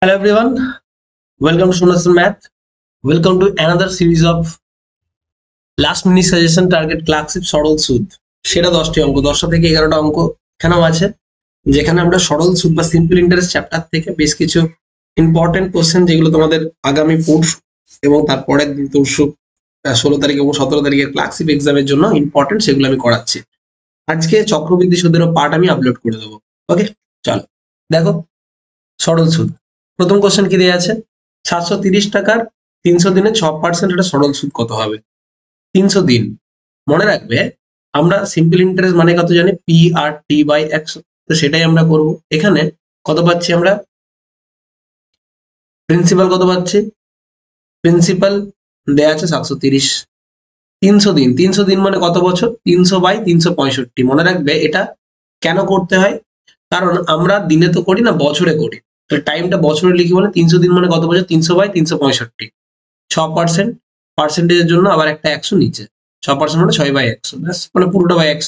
Hello everyone, welcome to Sonastan Math. Welcome to another series of last minute suggestion target classic সরল সুদ। সেটা 10টি অঙ্ক, 10টা থেকে 11টা অঙ্ক এখানেও আছে, যেখানে আমরা সরল সুদ বা সিম্পল ইন্টারেস্ট চ্যাপ্টার থেকে বেশ কিছু ইম্পর্টেন্ট কোশ্চেন, যেগুলো তোমাদের আগামী পরশু এবং তারপরের দিন পরশু 16 তারিখ এবং 17 তারিখের ক্লাসিক এক্সামের জন্য ইম্পর্টেন্ট, সেগুলো আমি করাচ্ছি। আজকে চক্রবৃদ্ধি সুদেরও পার্ট আমি আপলোড করে দেবো। ওকে, চলো দেখো সরল সুদ। প্রথম কোশ্চেন কি দেওয়া আছে? 730 টাকার 300 দিনে 6% এটা সরল সুদ কত হবে? 300 দিন, মনে রাখবে আমরা সিম্পল ইন্টারেস্ট মানে কত জানি, পি আর টি বাই 100। তো সেটাই আমরা করব। এখানে কত পাচ্ছি আমরা? প্রিন্সিপাল কত পাচ্ছি? প্রিন্সিপাল দেয়া আছে 730। 300 দিন, 300 দিন মানে কত বছর? 300/365। মনে রাখবে এটা কেন করতে হয়, কারণ আমরা দিনে তো করি না, বছরে করি। তো টাইমটা বছরে লিখি বলে 300 দিন মানে কত বছর? 300/365। 6%, পার্সেন্টেজের জন্য আবার একটা 100 নিচে। 6% মানে 6/100, ব্যাস, মানে পুরোটা বাই 100।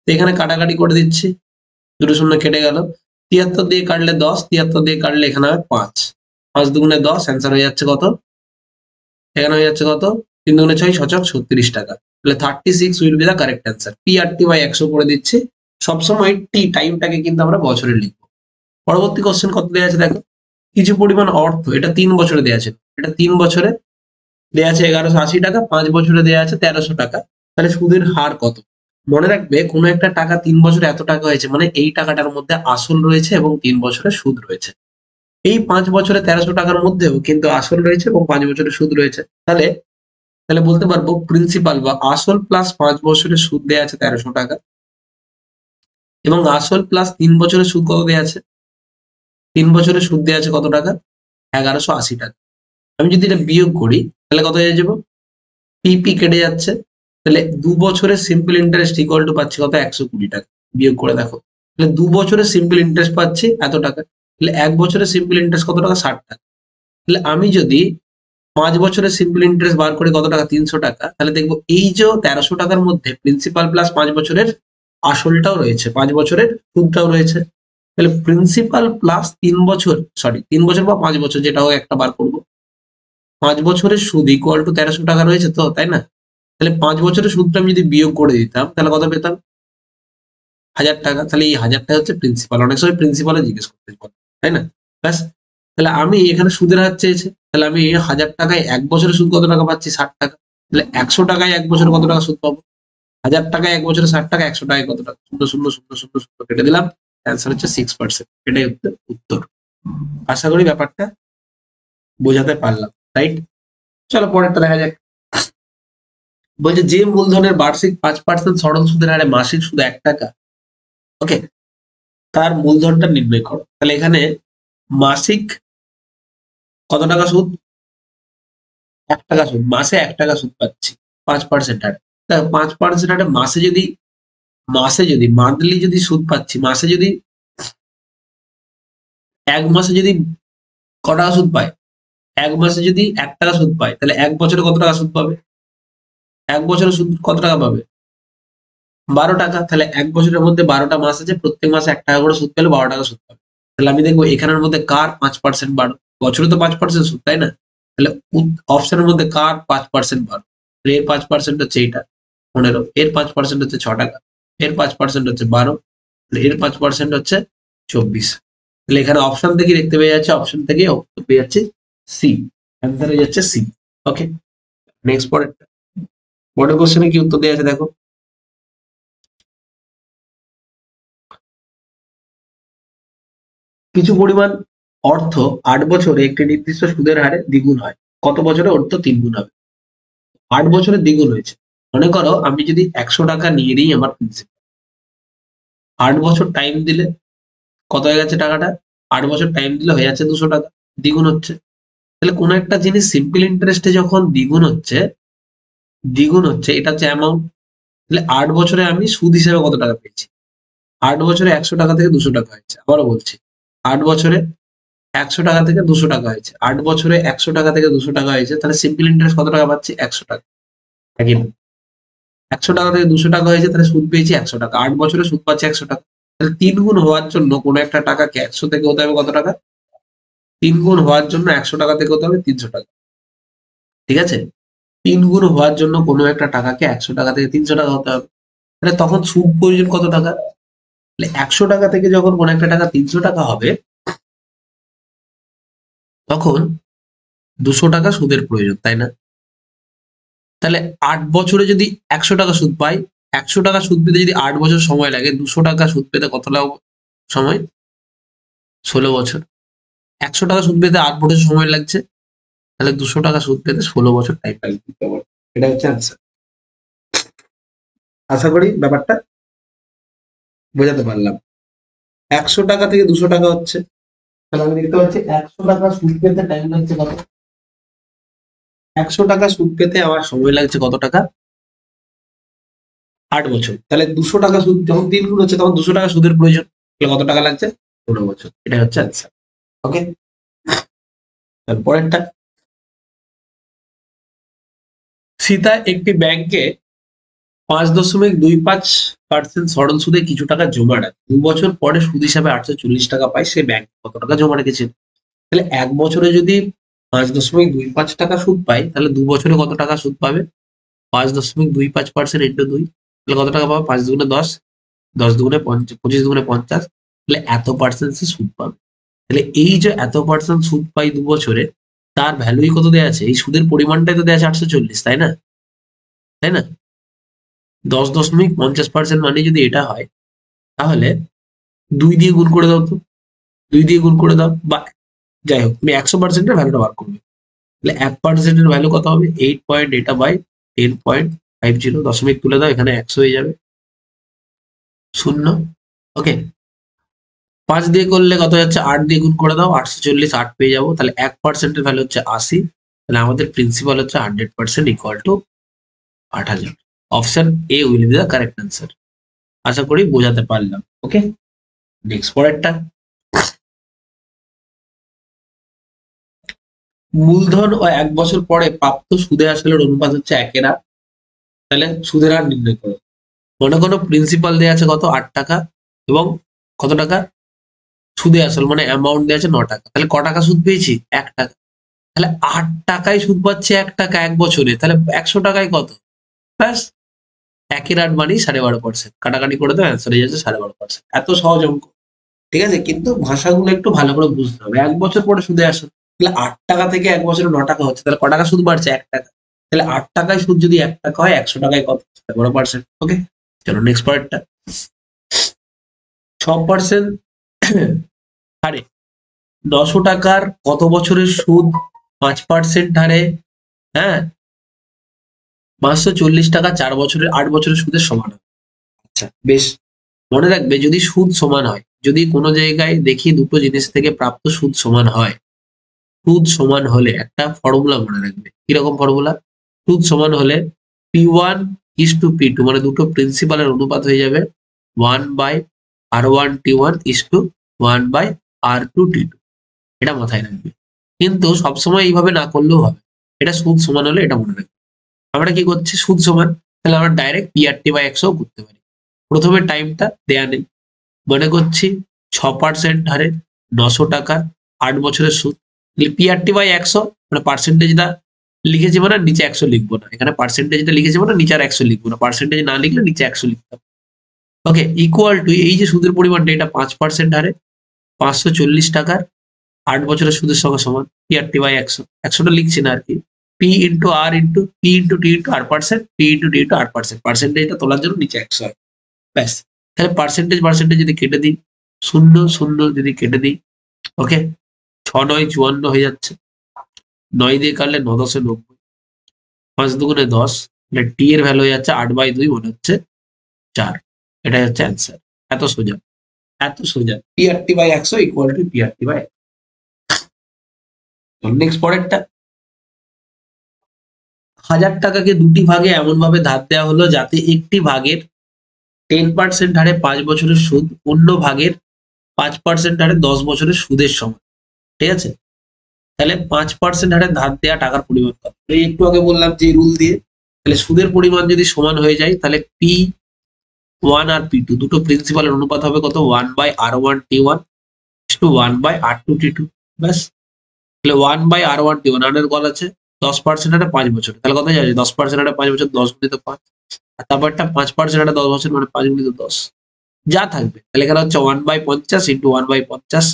তো এখানে কাটাকাটি করে দিচ্ছি, দুটো শূন্য কেটে গেল। 73 দিয়ে কাটলে 10, 73 দিয়ে কাটলে এখানে হবে 5, 5 দুগুণে 10, অ্যান্সার হয়ে যাচ্ছে কত? এখানে হয়ে যাচ্ছে কত? 3 দুগুণে 6, 36 টাকা। তাহলে 36 will be the correct answer. P R T by 100 করে দিচ্ছি। সবসময় টি টাইমটাকে কিন্তু আমরা বছরে লিখবো। পরবর্তী কোশ্চেন কত দেওয়া আছে দেখো। কিছু পরিমাণ অর্থ, এটা 3 বছরে দেওয়া আছে, এটা 3 বছরে দেওয়া আছে 1180 টাকা, 5 বছরে দেওয়া আছে 1300 টাকা। তাহলে সুদের হার কত? মনে রাখবে কোনো একটা টাকা 3 বছরে এত টাকা হয়েছে মানে এই টাকাটার মধ্যে আসল রয়েছে এবং 3 বছরের সুদ রয়েছে। এই 5 বছরে 1300 টাকার মধ্যেও কিন্তু আসল রয়েছে এবং 5 বছরের সুদ রয়েছে। তাহলে তাহলে বলতে পারবো প্রিন্সিপাল বা আসল প্লাস 5 বছরের সুদ দেওয়া আছে 1300 টাকা, এবং আসল প্লাস 3 বছরের সুদ কত দেওয়া আছে? 3 বছরের সুদ দেওয়া আছে কত টাকা? 1180 টাকা। আমি যদি এটা বিয়োগ করি তাহলে কত হয়ে যাবো? পিপি কেটে যাচ্ছে। তাহলে 2 বছরের সিম্পল ইন্টারেস্ট ইকুয়াল টু পাচ্ছি কত? 120 টাকা। বিয়োগ করে দেখো, তাহলে 2 বছরের সিম্পল ইন্টারেস্ট পাচ্ছি এত টাকা। তাহলে 1 বছরের সিম্পল ইন্টারেস্ট কত টাকা? 60 টাকা। তাহলে আমি যদি 5 বছরের সিম্পল ইন্টারেস্ট বার করে কত টাকা? 300 টাকা। তাহলে দেখবো এই যে 1300 টাকার মধ্যে প্রিন্সিপাল প্লাস 5 বছরের আসলটাও রয়েছে, 5 বছরের সুদটাও রয়েছে। তাহলে প্রিন্সিপাল প্লাস 3 বছর বা 5 বছর, যেটা হোক একটা বার করবো। 5 বছরের সুদ ইকুয়াল টু 1300 টাকা রয়েছে তো, তাই না? তাহলে 5 বছরের সুদটা আমি যদি বিয়োগ করে দিতাম তাহলে কত পেতাম? 1000 টাকা। তাহলে এই 1000 টাকা হচ্ছে প্রিন্সিপাল। অনেক সময় প্রিন্সিপালে জিজ্ঞেস করতে পারে, তাই না? ব্যাস। তাহলে আমি এখানে সুদের হার চেয়েছে, তাহলে আমি 1000 টাকায় 1 বছরের সুদ কত টাকা পাচ্ছি? 60 টাকা। তাহলে 100 টাকায় 1 বছরে কত টাকা সুদ পাবো? 1000 টাকায় 1 বছরে 60 টাকা, 100 টাকায় কত টাকা? শূন্য শূন্য শূন্য শূন্য শূন্য কেটে দিলাম, অ্যান্সার হচ্ছে 6%। এটাই উত্তর। আশা করি ব্যাপারটা বোঝাতে পারলাম, রাইট? চলো পরেরটা দেখা যাক। বলছে যে মূলধনের বার্ষিক 5% সরল সুদের হারে মাসিক সুদ 1 টাকা, ওকে, তার মূলধনটা নির্ণয় করো। তাহলে এখানে মাসিক কত টাকা সুদ? 1 টাকা সুদ। মাসে 1 টাকা সুদ পাচ্ছি 5% হারে। 5% হারে মাসে যদি মান্থলি যদি সুদ পাচ্ছি, মাসে যদি 1 মাসে যদি ক টাকা সুদ পায়? 1 মাসে যদি 1 টাকা সুদ পায়, তাহলে 1 বছরে কত টাকা সুদ পাবে? 1 বছরে সুদ কত টাকা পাবে? 12 টাকা। তাহলে 1 বছরের মধ্যে 12টা মাস আছে, প্রত্যেক মাসে 1 টাকা করে সুদ পেলে 12 টাকা সুদ পাবে। তাহলে আমি দেখবো এখানের মধ্যে কার 5% বাড়ো? বছরে তো 5% সুদ, তাই না? তাহলে অপশনের মধ্যে কার 5% বাড়ো? এর 5% হচ্ছে এইটা 15, এর 5% হচ্ছে 6 টাকা, এর 5% হচ্ছে 12, এর 5% হচ্ছে 24। তাহলে এখানে অপশন থেকে দেখতে পেয়ে যাচ্ছে, অপশন থেকে পেয়ে যাচ্ছে সি। অ্যান্সার হয়ে যাচ্ছে সি। ওকে, নেক্সট পরের কোশ্চেনে কি উত্তর দেওয়া আছে দেখো। কিছু পরিমাণ অর্থ 8 বছরে একটি নির্দিষ্ট সুদের হারে দ্বিগুণ হয়, কত বছরে অর্থ 3 গুণ হবে? 8 বছরে দ্বিগুণ হয়েছে। মনে করো আমি যদি 100 টাকা নিয়ে নিই আমার প্রিন্সিপাল, 8 বছর টাইম দিলে কত হয়ে গেছে টাকাটা? 8 বছর টাইম দিলে হয়ে যাচ্ছে 200 টাকা, দ্বিগুণ হচ্ছে। তাহলে কোনো একটা জিনিস সিম্পল ইন্টারেস্টে যখন দ্বিগুণ হচ্ছে, এটা হচ্ছে অ্যামাউন্ট। তাহলে 8 বছরে আমি সুদ হিসেবে কত টাকা পেয়েছি? 8 বছরে 100 টাকা থেকে 200 টাকা হয়েছে। আবারও বলছি, 8 বছরে 100 টাকা থেকে 200 টাকা হয়েছে। 8 বছরে 100 টাকা থেকে 200 টাকা হয়েছে, তাহলে সিম্পল ইন্টারেস্ট কত টাকা পাচ্ছি? 100 টাকা। নাকি না? 100 টাকা থেকে 200 টাকা হয়েছে, তাহলে সুদ পেয়েছি 100 টাকা। 8 বছরে সুদ পাচ্ছি 100 টাকা। তাহলে 3 গুণ হওয়ার জন্য কোনো একটা টাকাকে 100 থেকে হতে হবে কত টাকা? 3 গুণ হওয়ার জন্য 100 টাকা থেকে হতে হবে 300 টাকা, ঠিক আছে? 3 গুণ হওয়ার জন্য কোনো একটা টাকাকে 100 টাকা থেকে 300 টাকা হতে হবে। তাহলে তখন সুদ প্রয়োজন কত টাকা? তাহলে 100 টাকা থেকে যখন কোনো একটা টাকা 300 টাকা হবে, তখন 200 টাকা সুদের প্রয়োজন, তাই না? তাহলে 8 বছরে যদি 100 টাকা সুদ পাই, 100 টাকা সুদ পেতে যদি 8 বছর সময় লাগে, 200 টাকা সুদ পেতে কত সময়? 16 বছর। 100 টাকা সুদ পেতে 8 বছর সময় লাগছে, তাহলে 200 টাকা সুদ পেতে 16 বছর টাইম লাগবে। এটা হচ্ছে আনসার। আশা করি ব্যাপারটা বোঝাতে পারলাম। 100 টাকা থেকে 200 টাকা হচ্ছে, তাহলে আমি দেখতে পাচ্ছি 100 টাকা সুদ পেতে টাইম লাগছে কত? 100 টাকা সুদ পেতে আমার সময় লাগছে কত টাকা? 8 বছর। তাহলে 200 টাকা সুদ যখন 3 গুণ হচ্ছে, তখন 200 টাকা সুদের প্রয়োজন, তাহলে কত টাকা লাগছে? 16 বছর। এটা হচ্ছে আনসার। ওকে, তারপরেরটা, সীতা একটি ব্যাংকে 5.25% সরল সুদে কিছু টাকা জমা রাখে। 2 বছর পরে সুদ হিসাবে 840 টাকা পায়, সে ব্যাংক কত টাকা জমা রেখেছিল? তাহলে 1 বছরে যদি 5.25 টাকা সুদ পাই, তাহলে 2 বছরে কত টাকা সুদ পাবে? 5.25% ইন্টু 2, তাহলে কত টাকা পাবে? 5 দুগুণে 10, 10 দুগুণে 25 দুগুণে 50, তাহলে এত পার্সেন্ট সে সুদ পাবে। তাহলে এই যে এত পার্সেন্ট সুদ পাই 2 বছরে, তার ভ্যালুই কত দেওয়া আছে? এই সুদের পরিমাণটাই তো দেওয়া আছে 840, তাই না? তাই না? 10.50% মানে যদি এটা হয়, তাহলে 2 দিয়ে গুণ করে দাও তো, 2 দিয়ে গুণ করে দাও, বা যাই হোক তুমি 100% এর ভ্যালুটা বার করবে। তাহলে 1% এর ভ্যালু কত হবে? 8 এটা বাই 10.50, দশমিক তুলে দাও, এখানে 100 হয়ে যাবে, 0। ওকে, 5 দিয়ে করলে কত যাচ্ছে? 8 দিয়ে গুণ করে দাও, 840, 8 পেয়ে যাবো। তাহলে 1% এর ভ্যালু হচ্ছে 80, তাহলে আমাদের প্রিন্সিপাল হচ্ছে 100% equal to 8000। Option A will be the correct answer. আশা করি বোঝাতে পারলাম। ওকে, নেক্সট পরেরটা, মূলধন ও 1 বছর পরে প্রাপ্ত সুদে আসলের অনুপাত হচ্ছে 1:8। তাহলে সুদের হার নির্ণয় করো। মনে করো প্রিন্সিপাল দেওয়া আছে কত? 8 টাকা, এবং কত টাকা? সুদে আসল মানে অ্যামাউন্ট দেওয়া আছে 9 টাকা। তাহলে ক টাকা সুদ পেয়েছি? 1 টাকা। তাহলে 8 টাকায় সুদ পাচ্ছে 1 টাকা 1 বছরে, তাহলে 100 টাকায় কত? ব্যাস, 1:8 মানেই 12.5%। কাটাকাটি করে দাও, অ্যান্সার হয়ে যাচ্ছে 12.5%। এত সহজ অঙ্ক, ঠিক আছে? কিন্তু ভাষাগুলো একটু ভালো করে বুঝতে হবে। 1 বছর পরে সুদে আসল, তাহলে 8 টাকা থেকে 1 বছরে 9 টাকা হচ্ছে, তাহলে ক টাকা সুদ বাড়ছে? 1 টাকা। তাহলে 8 টাকায় সুদ যদি 1 টাকা হয়, 100 টাকায় কত? 12%। ওকে, চলো নেক্সট পরেরটা, 6% হারে 900 টাকার কত বছরের সুদ 5% হারে, হ্যাঁ, 540 টাকা 4 বছরের 8 বছরের সুদের সমান হবে। আচ্ছা বেশ, মনে রাখবে যদি সুদ সমান হয়, যদি কোনো জায়গায় দেখি দুটো জিনিস থেকে প্রাপ্ত সুদ সমান হয়, সুদ সমান হলে একটা ফর্মুলা মনে রাখবে। কিরকম ফর্মুলা? সুদ সমান হলে P1:P2, মানে দুটো প্রিন্সিপালের অনুপাত হয়ে যাবে 1/R1T1:1/R2T2। এটা মাথায় রাখবে, কিন্তু সবসময় এইভাবে না করলেও হবে। এটা সুদ সমান হলে এটা মনে রাখবে। আমরা কি করছি? সুদ সমান, তাহলে আমরা ডাইরেক্ট PRT/100 করতে পারি। প্রথমে টাইমটা দেয়া নেই, মনে করছি 6% হারে 900 টাকার 8 বছরের সুদ। PRT/100 মানে পার্সেন্টেজটা লিখেছি মানে নিচে 100 লিখবো না, এখানে পার্সেন্টেজটা লিখেছি মানে নিচে আর 100 লিখবো না, পার্সেন্টেজ না লিখলে নিচে 100 লিখতাম। ওকে, ইকুয়াল টু এই যে সুদের পরিমাণটা, এটা 5% হারে 540 টাকার 8 বছরের সুদের সঙ্গে সমান। PRT/100, 100টা লিখছি না আর কি, P/R/T/R%, P/D/R%, পার্সেন্টেজটা তোলার জন্য নিচে 100 হয়, ব্যাস। তাহলে পার্সেন্টেজ যদি কেটে দিই, 0 0 যদি কেটে দিই, ওকে, 6 9 54 হয়ে যাচ্ছে, 9 দিয়ে কাটলে 9 10 90, 5 দুগুণে 10, তাহলে টি এর ভ্যালু হয়ে যাচ্ছে 8/2, মনে হচ্ছে 4। এটাই হচ্ছে অ্যান্সার। এত সোজা, এত সোজা। PRT/100 equal to PRT/100। Next পরেরটা, 1000 টাকাকে দুটি ভাগে এমন ভাবে ধার দেওয়া হলো যাতে একটি ভাগের 10% হারে 5 বছরের সুদ, অন্য ভাগের 5% হারে 10 বছরের সুদের সমান, ঠিক আছে? তাহলে 5% হারে ধার দেওয়া টাকার পরিমাণ কত? এই একটু আগে বললাম যে রুল দিয়ে, তাহলে সুদের পরিমাণ যদি সমান হয়ে যায়, তাহলে P1 আর P2 দুটো প্রিন্সিপালের অনুপাত হবে কত? 1/R1T1:1/R2T2, ব্যাস। তাহলে 1/R1T1 রানের কল আছে 10% হারে 5 বছর, তাহলে কত যাচ্ছে 10% হারে 5 বছর, 10 গুণিত 5, আর তারপরটা 5% হারে 10 বছর মানে 5 গুণিত 10 যা থাকবে। তাহলে এখানে হচ্ছে 1/50 ইন্টু 1/50,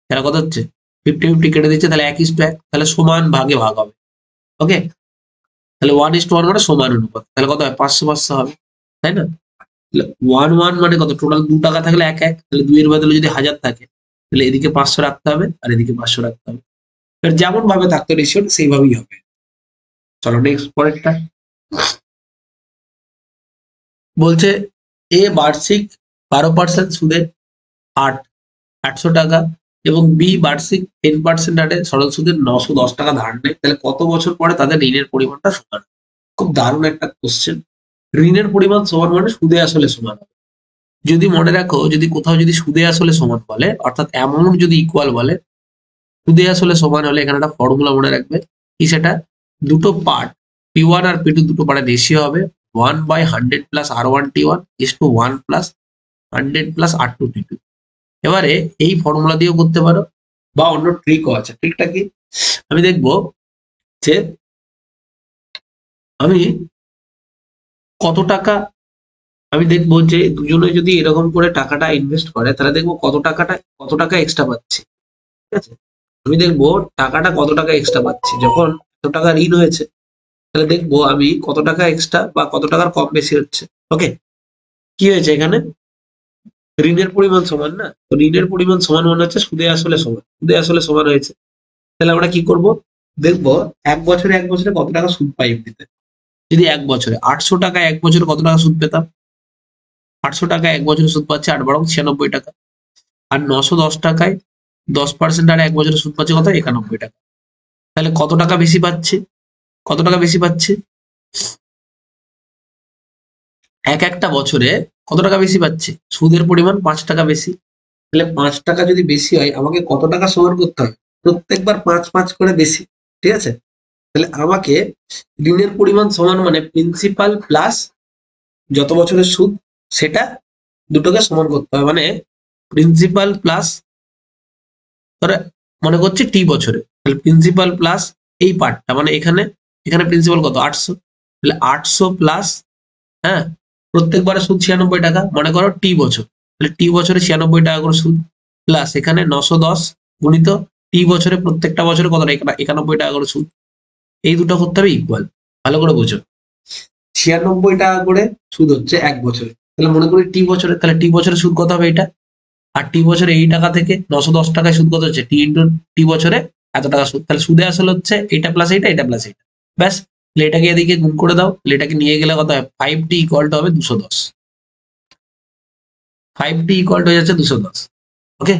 তাহলে কত হচ্ছে 50-50 কেটে দিচ্ছে, তাহলে 1:1, তাহলে সমান ভাগে ভাগ হবে। ওকে, তাহলে 1:1 মানে সমান অনুপাত, তাহলে কত হয় 500-500 হবে, তাই না? 1 মানে কত, টোটাল 2 টাকা থাকলে 1 তাহলে 2 এর বদলে যদি 1000 থাকে তাহলে এদিকে 500 রাখতে হবে আর এদিকে 500 রাখতে হবে। যেমন ভাবে থাকতো রেশিও সেইভাবেই হবে। চলো নেক্সট পরেরটা বলছে এ বার্ষিক 12% সুদে 800 টাকা এবং বি বার্ষিক 10% হারে সরল সুদে 910 টাকা ধার নেয়, তাহলে কত বছর পরে তাদের ঋণের পরিমাণটা সমান? খুব দারুণ একটা কোশ্চেন। ঋণের পরিমাণ সমান মানে সুদে আসলে সমান। যদি মনে রাখো, যদি কোথাও যদি সুদে আসলে সমান বলে, অর্থাৎ অ্যামাউন্ট যদি ইকুয়াল বলে, সুদে আসলে সমান হলে এখানে একটা ফর্মুলা মনে রাখবে কি, সেটা দুটো পার্ট P1 আর P2 দুটো পার্টের রেশিও হবে 1/100 plus R1T1 ইসটু 1 plus 100 plus R2T2। এবারে এই ফর্মুলা দিয়েও করতে পারো বা অন্য ট্রিকও আছে। ট্রিকটা কি, আমি দেখবো যে আমি কত টাকা, আমি দেখবো যে দুজনে যদি এরকম করে টাকাটা ইনভেস্ট করে তাহলে দেখবো কত টাকা এক্সট্রা পাচ্ছি। ঠিক আছে, আমি দেখবো টাকাটা কত টাকা এক্সট্রা পাচ্ছি, যখন এত টাকা ঋণ হয়েছে তাহলে দেখবো আমি কত টাকা এক্সট্রা বা কত টাকার কম বেশি হচ্ছে। ওকে, কি হয়েছে এখানে, ঋণের পরিমাণ সমান না, তো ঋণের পরিমাণ সমান মনে হচ্ছে সুদে আসলে সমান, সুদে আসলে সমান হয়েছে। তাহলে আমরা কি করব, দেখবো এক বছরে কত টাকা সুদ পাই এমনিতে। যদি এক বছরে 800 টাকা, এক বছরে কত টাকা সুদ পেতাম, 800 টাকা এক বছরে সুদ পাচ্ছে 8 × 96 টাকা, আর 910 টাকায় 10% আর এক বছরে সুদ পাচ্ছে কত 91 টাকা। তাহলে কত টাকা বেশি পাচ্ছে, কত টাকা বেশি পাচ্ছে, একটা বছরে কত টাকা বেশি পাচ্ছে, সুদের পরিমাণ 5 টাকা বেশি। তাহলে 5 টাকা যদি বেশি হয় আমাকে কত টাকা সমান করতে হয়, প্রত্যেকবার 5 করে বেশি। ঠিক আছে, তাহলে আমাকে ঋণের পরিমাণ সমান মানে প্রিন্সিপাল প্লাস যত বছরের সুদ সেটা দুটোকে সমান করতে হবে, মানে প্রিন্সিপাল প্লাস ধরে মনে করছি টি বছরে, তাহলে প্রিন্সিপাল প্লাস এই পার্টটা মানে এখানে এখানে প্রিন্সিপাল কত 800, তাহলে 800 প্লাস, হ্যাঁ প্রত্যেকবারে সুদ 96 টাকা, মনে করো টি বছর, তাহলে টি বছরে 96 টাকা করে সুদ, প্লাস এখানে 910 গুণিত টি বছরে প্রত্যেকটা বছরে কত টাকা 91 টাকা করে সুদ। এই দুটো করতে হবে ইকুয়াল, ভালো করে বুঝো। 96 টাকা করে সুদ হচ্ছে এক বছরে, তাহলে মনে করি টি বছরে, তাহলে টি বছরে সুদ কত হবে এটা, আর টি বছরে এই টাকা থেকে 910 টাকায় সুদ কত হচ্ছে, টি ইন্টু টি বছরে এত টাকা সুদ, তাহলে সুদে আসলে হচ্ছে এটা প্লাস এইটা, এটা প্লাস এইটা, ব্যাস। তাহলে এটাকে এদিকে গুণ করে দাও, তাহলে এটাকে নিয়ে গেলে কত হয় 5t ইকুয়াল টু হবে 210, 5t ইকুয়াল টু হয়ে যাচ্ছে 210। ওকে,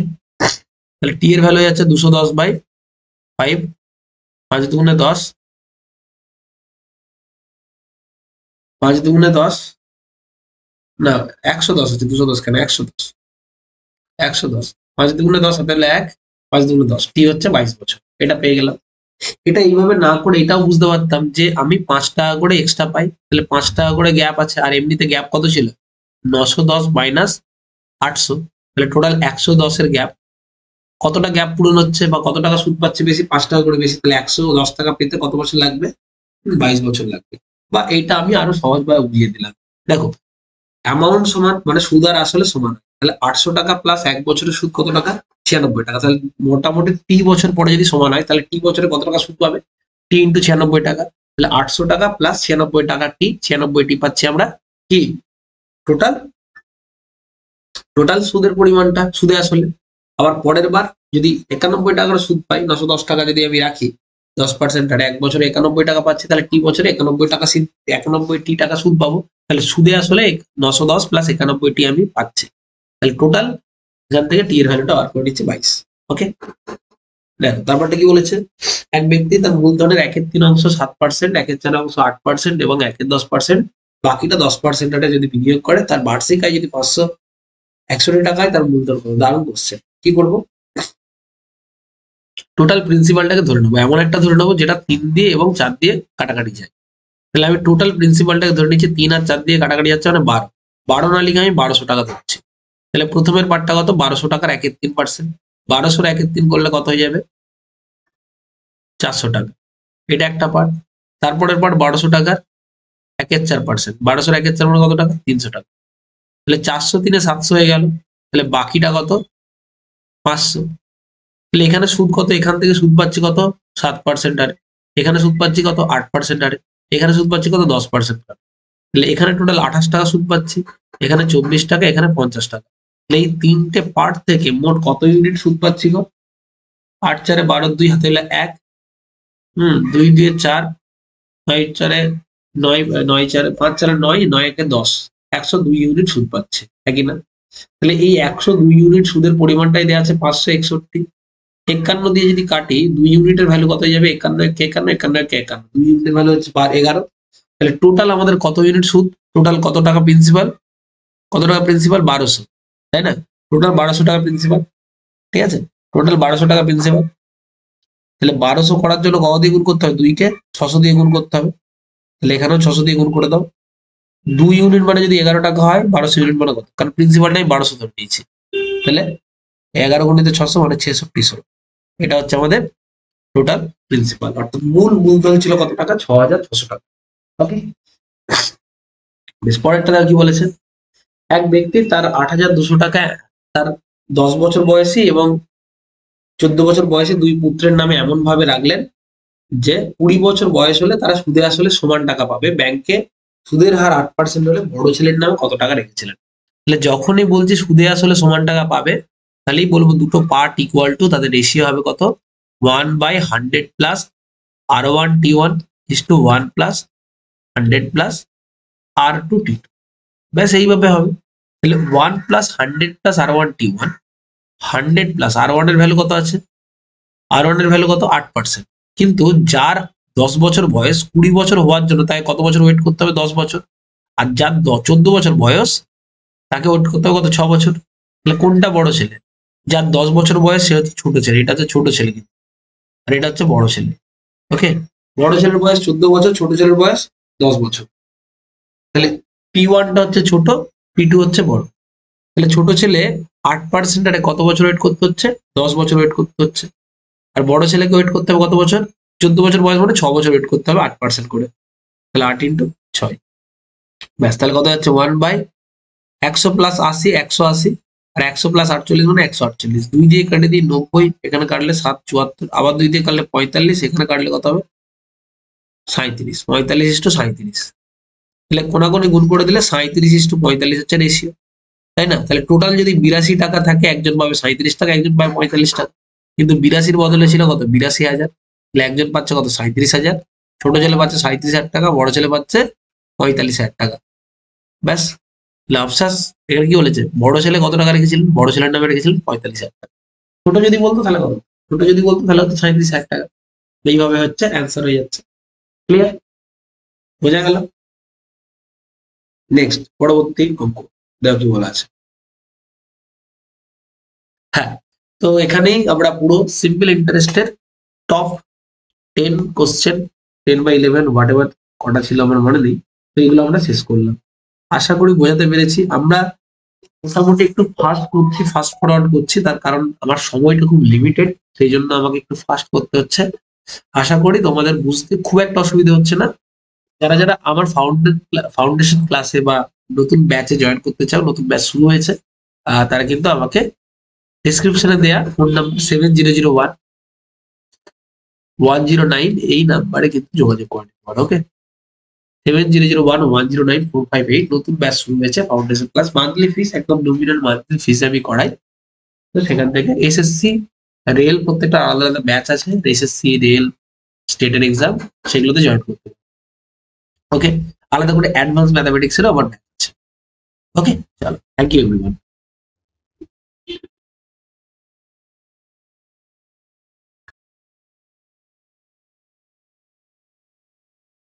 তাহলে টি এর ভ্যালু হয়ে যাচ্ছে 210/5, 5 দুগুণে 10, 5 দুগুণে 10 না 110 হচ্ছে, 210 কেন 110, 110 5 দুগুণে 10 তাহলে 1, 5 দুগুণে 10, টি হচ্ছে 22 বছর, এটা পেয়ে গেলাম। এটা এইভাবে না করে এটাও বুঝতে পারতাম যে আমি 5 টাকা করে এক্সট্রা পাই, তাহলে 5 টাকা করে গ্যাপ আছে, আর এমনিতে গ্যাপ কত ছিল 910 মাইনাস 800, তাহলে টোটাল 110 এর গ্যাপ, কতটা গ্যাপ পূরণ হচ্ছে বা কত টাকা সুদ পাচ্ছে বেশি, 5 টাকা করে বেশি, তাহলে 110 টাকা পেতে কত বছর লাগবে, 22 বছর লাগবে। বা এইটা আমি আরো সহজভাবে বুঝিয়ে দিলাম। দেখো অ্যামাউন্ট সমান মানে সুদ আর আসলে সমান, তাহলে 800 টাকা প্লাস এক বছরের সুদ কত টাকা 96 টাকা, তাহলে মোটামুটি টি বছর পরে যদি সমান হয় তাহলে টি বছরে কত টাকা সুদ পাবে, টি ইন্টু 96 টাকা, তাহলে 800 টাকা প্লাস 96 টাকা টি, 96 টি পাচ্ছি আমরা কি টোটাল, টোটাল সুদের পরিমাণটা সুদে আসলে। আবার পরের বার যদি 91 টাকার সুদ পাই, 910 টাকা যদি আমি রাখি 10% হারে এক বছরে 91 টাকা পাচ্ছি, তাহলে টি বছরে 91 টাকা 91 টি টাকা সুদ পাবো, তাহলে সুদে আসলে 910 প্লাস 91 টি আমি পাচ্ছি, তাহলে টোটাল এখান থেকে টি এর ভ্যালুটা বার করে দিচ্ছি 22। ওকে, দেখো তারপরটা কি বলেছে, এক ব্যক্তি তার মূলধনের 1/3 অংশ 7%, 1/4 অংশ 8% এবং 1/10% বাকিটা 10% হারে যদি বিনিয়োগ করে, তার বার্ষিক আয় যদি 561 টাকায় তার মূলধন কত, দারুণ কোশ্চেন। কি করবো, টোটাল প্রিন্সিপালটাকে ধরে নেবো, এমন একটা ধরে নেবো যেটা 3 দিয়ে এবং 4 দিয়ে কাটাকাটি যায়। তাহলে আমি টোটাল প্রিন্সিপালটাকে ধরে নিচ্ছি 3 আর 4 দিয়ে কাটাকাটি যাচ্ছে মানে 12, 12 না লিখে আমি 1200 টাকা ধরছি। তাহলে প্রথমের পার্টটা কত 1200 টাকার 1/3%, 1200 1/3 করলে কত হয়ে যাবে 400 টাকা, এটা একটা পার্ট। তারপরের পার্ট 1200 টাকার 1/4%, 1200 1/4 মানে কত টাকা? 300 টাকা। তাহলে 400 3 700 হয়ে গেল। তাহলে বাকিটা কত? 500। তাহলে এখানে সুদ কত? এখান থেকে সুদ পাচ্ছি কত? 7% হারে। এখানে সুদ পাচ্ছি কত? 8% হারে। এখানে সুদ পাচ্ছি কত? 10% হারে। তাহলে এখানে টোটাল 28 টাকা সুদ পাচ্ছি, এখানে 24 টাকা, এখানে 50 টাকা। তাহলে এই তিনটে পার্ট থেকে মোট কত ইউনিট সুদ পাচ্ছি গো? 8 4 12 2 হাতে হলে 1, 2 2 4, 9 4 9, 9 4 5 4 9, 9 1 10, 102 ইউনিট সুদ পাচ্ছে, একই না? তাহলে এই 102 ইউনিট সুদের পরিমাণটাই দেওয়া আছে 561। 51 দিয়ে যদি কাটি 2 ইউনিটের ভ্যালু কত হয়ে যাবে? 51 1 51, 51 1 51, 2 ইউনিটের ভ্যালু হচ্ছে 11। তাহলে টোটাল আমাদের কত ইউনিট সুদ? টোটাল কত টাকা প্রিন্সিপাল? কত টাকা প্রিন্সিপাল? 1200, তাই না? টোটাল 1200 টাকা প্রিন্সিপাল, ঠিক আছে? টোটাল 1200 টাকা প্রিন্সিপাল। তাহলে 1200 করার জন্য কত দিয়ে গুণ করতে হবে? 2 কে 600 দিয়ে গুণ করতে হবে। তাহলে এখানেও 600 দিয়ে গুণ করে দাও। 2 ইউনিট মানে যদি 11 টাকা হয়, 1200 ইউনিট মানে কত? কারণ প্রিন্সিপালটাই 1200 ধরে নিয়েছি। তাহলে 11 গুণিত 600 মানে 6600। এটা হচ্ছে আমাদের টোটাল প্রিন্সিপাল, অর্থাৎ মূল মূলধন ছিল কত টাকা? 6600 টাকা। ওকে, বেশ, পরেরটা কি বলেছে? এক ব্যক্তি তার 8200 টাকা তার 10 বছর বয়সী এবং 14 বছর বয়সী দুই পুত্রের নামে এমন ভাবে রাখলেন যে 20 বছর বয়স হলে তারা সুদে আসলে সমান টাকা পাবে। ব্যাংকে সুদের হার 8% হলে বড় ছেলের নামে কত টাকা রেখেছিলেন? তাহলে যখনই বলছি সুদে আসলে সমান টাকা পাবে, তাহলেই বলবো দুটো পার্ট ইকুয়াল টু, তাদের রেশিও হবে কত? 1/100 plus R1T1 is to 1 plus 100 plus R2T2। ব্যাস এইভাবে হবে। তাহলে 1 plus 100 plus R1T1, 100 plus R1 এর ভ্যালু কত আছে? R1 এর ভ্যালু কত? 8%। কিন্তু যার 10 বছর বয়স 20 বছর হওয়ার জন্য তাই কত বছর ওয়েট করতে হবে? 10 বছর। আর যার 14 বছর বয়স তাকে ওয়েট করতে হবে কত? 6 বছর। তাহলে কোনটা বড় ছেলে? যার 10 বছর বয়স সে হচ্ছে ছোট ছেলে, এটা হচ্ছে ছোট ছেলে, কিন্তু আর এটা হচ্ছে বড় ছেলে। ওকে, বড় ছেলের বয়স 14 বছর, ছোট ছেলের বয়স 10 বছর। তাহলে P1টা হচ্ছে ছোট, P2 হচ্ছে বড়। তাহলে ছোট ছেলে 8% আরে কত বছর ওয়েট করতে হচ্ছে? 10 বছর ওয়েট করতে হচ্ছে। আর বড় ছেলেকে ওয়েট করতে হবে কত বছর? 14 বছর বয়স মানে 6 বছর ওয়েট করতে হবে 8% করে। তাহলে 8 ইন্টু 6। ব্যাস, তাহলে কত যাচ্ছে? 1/100 প্লাস 80 180, আর 100 প্লাস 48 মানে 148। 2 দিয়ে কাটে দিই 90, এখানে কাটলে 7 74, আবার 2 দিয়ে কাটলে 45, এখানে কাটলে কত হবে? 37। 45 ইস টু 37। তাহলে কোনাকুনি গুণ করে দিলে 37 ইস টু 45 হচ্ছে রেশিও, তাই না? তাহলে টোটাল যদি 82 টাকা থাকে, একজন পাবে 37 টাকা, একজন পাবে 45 টাকা। কিন্তু 82-র বদলে ছিল কত? 82,000। তাহলে একজন পাচ্ছে কত? 37,000। ছোট ছেলে পাচ্ছে 37,000 টাকা, বড় ছেলে পাচ্ছে 45,000 টাকা। ব্যাস, লাভসাস। এখানে কি বলেছে? বড় ছেলে কত টাকা রেখেছিলেন? বড় ছেলের নামে রেখেছিলেন 45,000 টাকা। ছোট যদি বলতো তাহলে কত? ছোট যদি বলতো তাহলে হচ্ছে 37,000 টাকা। এইভাবে হচ্ছে অ্যান্সার হয়ে যাচ্ছে। ক্লিয়ার? বোঝা গেল? নেক্সট, পরবর্তী অঙ্ক দেখো কি বলা আছে। হ্যাঁ, তো এখানেই আমরা পুরো সিম্পল ইন্টারেস্টের টপ 10 কোশ্চেন, 10 বা 11 হোয়াট এভার কটা ছিল আমার মনে নেই, তো এগুলো আমরা শেষ করলাম। আশা করি বোঝাতে পেরেছি। আমরা মোটামুটি একটু ফাস্ট করছি, ফাস্ট ফরওয়ার্ড করছি, তার কারণ আমার সময়টা খুব লিমিটেড, সেই জন্য আমাকে একটু ফাস্ট করতে হচ্ছে। আশা করি তোমাদের বুঝতে খুব একটা অসুবিধা হচ্ছে না। যারা যারা আমার ফাউন্ডেশন ক্লাসে বা নতুন ব্যাচে জয়েন করতে চাও, নতুন ব্যাচ শুরু হয়েছে, তারা কিন্তু আমাকে ডেসক্রিপশনে দেয়া ফোন নাম্বার 7001-109 এই নাম্বারে কিন্তু যোগাযোগ করে নিতে পারো। ওকে, 7001-109-458। নতুন ব্যাচ শুরু হয়েছে ফাউন্ডেশন ক্লাস। মান্থলি ফিস একদম নমিনাল মান্থলি ফিস আমি করাই। তো সেখান থেকে এসএসসি রেল প্রত্যেকটা আলাদা আলাদা ব্যাচ আছে, এসএসসি রেল স্টেটের এক্সাম, সেগুলোতে জয়েন করতে। ওকে, আলাদা করে অ্যাডভান্স ম্যাথামেটিক্স এরও আবার ব্যাচ আছে। ওকে, চলো, থ্যাংক ইউ এভরিওয়ান।